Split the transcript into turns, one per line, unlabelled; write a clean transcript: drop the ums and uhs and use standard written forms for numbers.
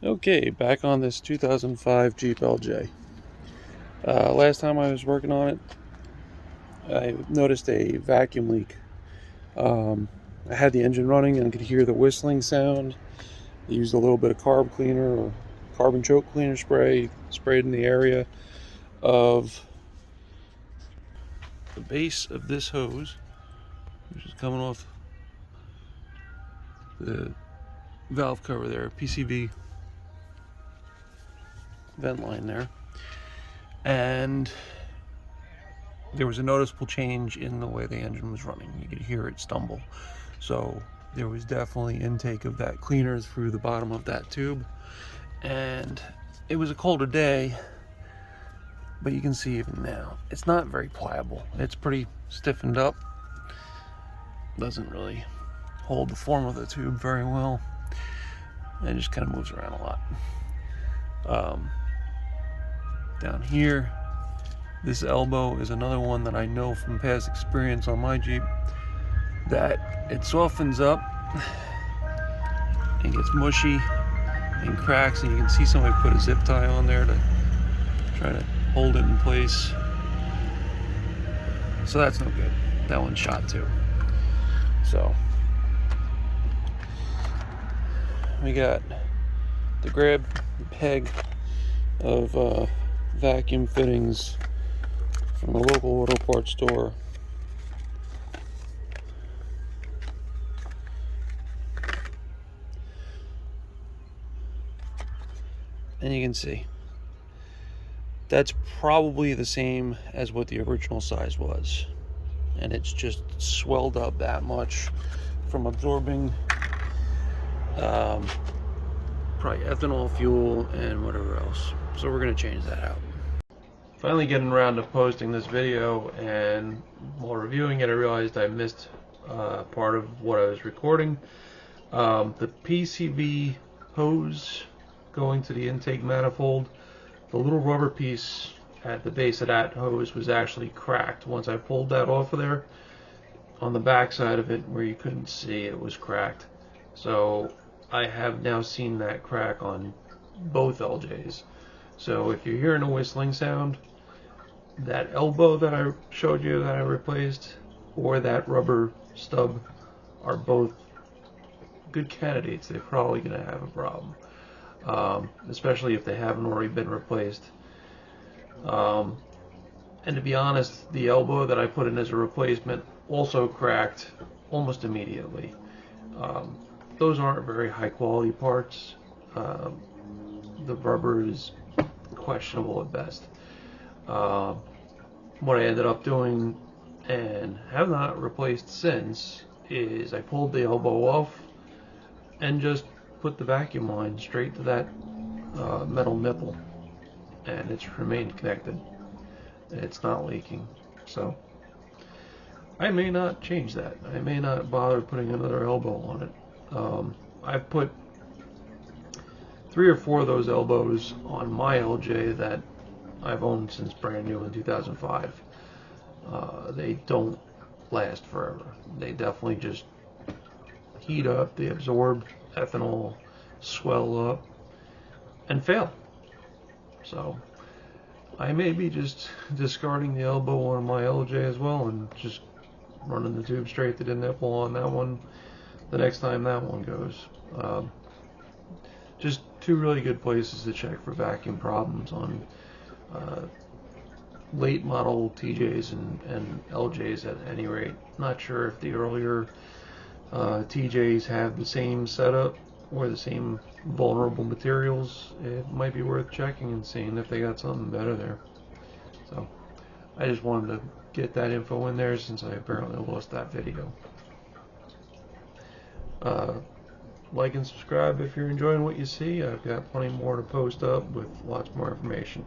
Okay, back on this 2005 Jeep LJ. Last time I was working on it, I noticed a vacuum leak. I had the engine running and could hear the whistling sound. I used a little bit of carb cleaner or carbon choke cleaner spray, sprayed in the area of the base of this hose, which is coming off the valve cover there, PCV vent line there. And there was a noticeable change in the way the engine was running. You could hear it stumble. So there was definitely intake of that cleaner through the bottom of that tube. And it was a colder day, but you can see even now, it's not very pliable. It's pretty stiffened up. Doesn't really hold the form of the tube very well. And it just kind of moves around a lot. Down here, this elbow is another one that I know from past experience on my Jeep that it softens up and gets mushy and cracks, and you can see somebody put a zip tie on there to try to hold it in place. So that's no good. That one's shot too. So we got the grab peg of vacuum fittings from a local auto parts store. And you can see that's probably the same as what the original size was, and it's just swelled up that much from absorbing probably ethanol fuel and whatever else. So we're going to change that out. Finally getting around to posting this video, and while reviewing it I realized I missed part of what I was recording. The PCV hose going to the intake manifold, the little rubber piece at the base of that hose was actually cracked. Once I pulled that off of there, on the back side of it where you couldn't see, it was cracked. So I have now seen that crack on both LJs. So if you're hearing a whistling sound, that elbow that I showed you that I replaced, or that rubber stub, are both good candidates. They're probably going to have a problem, especially if they haven't already been replaced. And to be honest, the elbow that I put in as a replacement also cracked almost immediately. Those aren't very high quality parts. The rubber is questionable at best. What I ended up doing, and have not replaced since, is I pulled the elbow off and just put the vacuum line straight to that metal nipple, and it's remained connected. It's not leaking. So I may not change that. I may not bother putting another elbow on it. I've put 3 or 4 of those elbows on my LJ that I've owned since brand new in 2005. They don't last forever. They definitely just heat up, they absorb ethanol, swell up, and fail. So I may be just discarding the elbow on my LJ as well and just running the tube straight to the nipple on that one the next time that one goes. Just 2 really good places to check for vacuum problems on late model TJs and LJs at any rate. Not sure if the earlier TJs have the same setup or the same vulnerable materials. It might be worth checking and seeing if they got something better there. So I just wanted to get that info in there since I apparently lost that video. Like and subscribe if you're enjoying what you see. I've got plenty more to post up with lots more information.